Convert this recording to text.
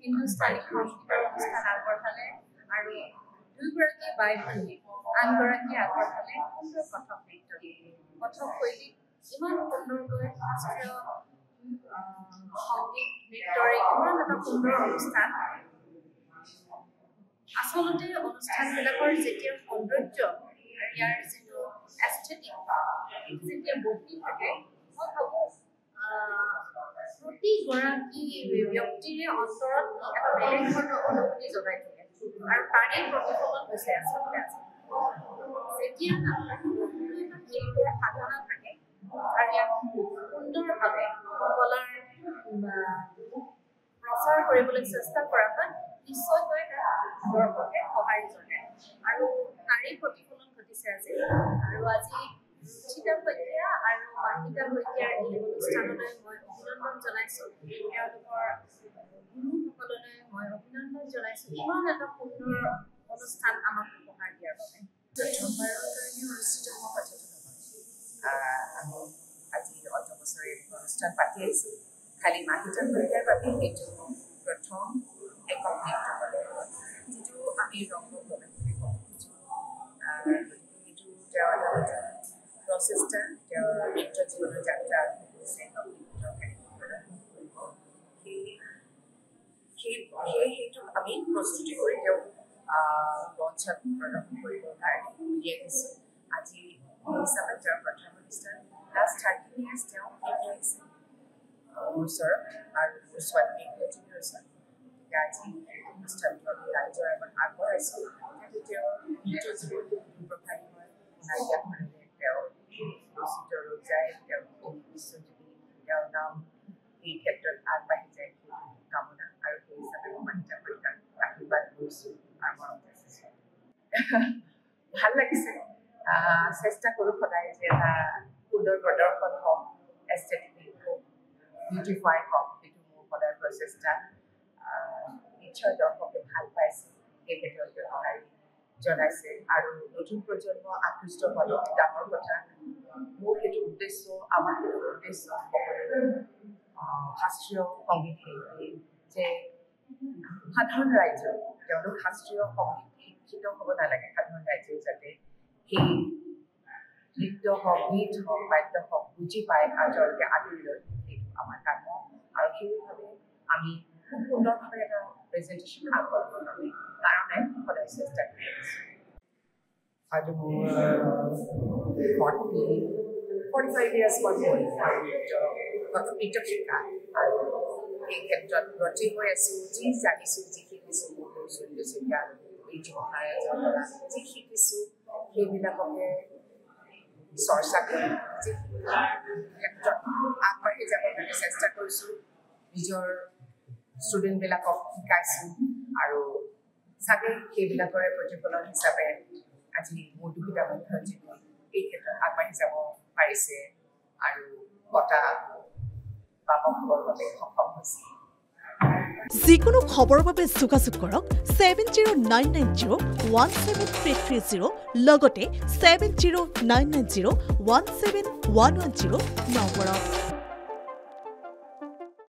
হিন্দুস্তানী সংস্কৃতিৰ অনুষ্ঠান আগবঢ়ালে আৰু দুয়োগৰাকী বাই ভনী আনগৰাকী আগবঢ়ালে সুন্দৰ কথক নৃত্য কথক শৈলীত ইমান সুন্দৰকৈ শাস্ত্ৰীয় সংগীত নৃত্যৰে ইমান এটা সুন্দৰ অনুষ্ঠান আচলতে অনুষ্ঠানবিলাকৰ যেতিয়া সৌন্দৰ্য আৰু ইয়াৰ যিটো এস্থেটিক যেতিয়া বহি থাকে মই ভাবোঁ প্ৰতিগৰাকী ব্যক্তিৰে অন্তৰত এটা বেলেগ ধৰণৰ অনুভূতি জগাই থাকে আৰু তাৰে প্ৰতিফলন হৈছে আচলতে যেতিয়া এটা শিল্পৰ সাধনা থাকে আৰু ইয়াক সুন্দৰভাৱে কলাৰ প্ৰচাৰ কৰিবলৈ চেষ্টা কৰা হয় নিশ্চয়কৈ দৰ্শকে সঁহাৰি জনায় আৰু তাৰে প্ৰতিফলন ঘটিছে আজি আৰু আজি ৰুচিতা শইকীয়া আৰু মাহিতা শইকীয়াৰ এই অনুষ্ঠানলৈ মই অভিনন্দন জনাইছোঁ তেওঁলোকৰ গুৰুসকললৈ মই অভিনন্দন জনাইছোঁ ইমান এটা সুন্দৰ অনুষ্ঠান আমাক উপহাৰ দিয়াৰ বাবে প্ৰথমবাৰৰ কাৰণে অনুষ্ঠিত হোৱা কথাটো নহয় আমি আজি অন্ত বছৰে অনুষ্ঠান পাতি আহিছোঁ খালি মাহিতা শইকীয়াৰ বাবে সেইটো প্ৰথম একক নৃত্য প্ৰদৰ্শন যিটো আমি ৰংগভূমি বুলি ক'ব খুজিছোঁ সেইটো তেওঁৰ এটা প্ৰচেষ্টা তেওঁৰ নৃত্য জীৱনৰ যাত্ৰা সেইটোক আমি প্ৰস্তুতি কৰি তেওঁক মঞ্চত প্ৰদৰ্শন কৰিবৰ কাৰণে উলিয়াই দিছোঁ আজি হিচাপে তেওঁৰ প্ৰথম অনুষ্ঠান লাষ্ট 13 years তেওঁ শিকি আহিছে মোৰ ওচৰত আৰু মোৰ ছোৱালী মেঘাজীৰ ওচৰত আজি অনুষ্ঠানটো আমি ৰাইজৰ আগত আগবঢ়াইছোঁ যাতে তেওঁৰ নৃত্য জীৱন প্ৰভাৱী হয় নাইকিয়া তেওঁ ৰচিত ৰজাই তেওঁ বিশ্বজুৰি তেওঁৰ নাম এই ক্ষেত্ৰত আগবাঢ়ি যায় সেইটো কামনা আৰু সেই হিচাপে মই মাহিতা শইকীয়াক আশীৰ্বাদ কৰিছোঁ আৰু মৰম যাচিছোঁ ভাল লাগিছে চেষ্টা কৰোঁ সদায় যে এটা সুন্দৰ প্ৰদৰ্শন হওক এস্থেটিকেলি হওক বিউটিফাই হওক সেইটো মোৰ সদায় প্ৰচেষ্টা নিশ্চয় দৰ্শকে ভাল পাইছে সেয়েহে তেওঁলোকে সঁহাৰি জনাইছে আৰু নতুন প্ৰজন্ম আকৃষ্ট হোৱাটো ডাঙৰ কথা মোৰ সেইটো উদ্দেশ্য আমাৰ সেইটো উদ্দেশ্য শাস্ত্ৰীয় সংগীত শিল্পী যে সাধাৰণ ৰাইজ তেওঁলোক শাস্ত্ৰীয় সংগীত শিক্ষিত হ'ব নালাগে সাধাৰণ ৰাইজেও যাতে সেই নৃত্য হওক গীত হওক বাদ্য হওক বুজি পায় আৰু তেওঁলোকে আদৰি লয় সেইটো আমাৰ কাম আৰু সেইভাৱে আমি খুব সুন্দৰভাৱে এটা প্ৰেজেণ্টেশ্যন আগবঢ়াবৰ কাৰণে সদায় চেষ্টা কৰি আছোঁ হয়তো মোৰ 45 years মই নৃত্য শিকা আৰু এই ক্ষেত্ৰত ব্ৰতী হৈ আছোঁ যি জানিছোঁ যি শিকিছোঁ মোৰ চৰিত্ৰ চিন্তা এই মহাৰাজৰ পৰা যি শিকিছোঁ সেইবিলাককে চৰ্চা কৰি যি ক্ষেত্ৰত আগবাঢ়ি যাবৰ কাৰণে চেষ্টা কৰিছোঁ নিজৰ ষ্টুডেণ্টবিলাকক শিকাইছোঁ আৰু চাগে সেইবিলাকৰে প্ৰতিফলন হিচাপে আজি মোৰ প্ৰতিযোগিতা মধ্যযুগী এই ক্ষেত্ৰত আগবাঢ়ি যাব পাৰিছে আৰু বঁটা বাবকসকলৰ বাবে সক্ষম হৈছে। যিকোনো খবৰৰ বাবে যোগাযোগ কৰক 7099017330 লগতে 7099017110 নম্বৰত।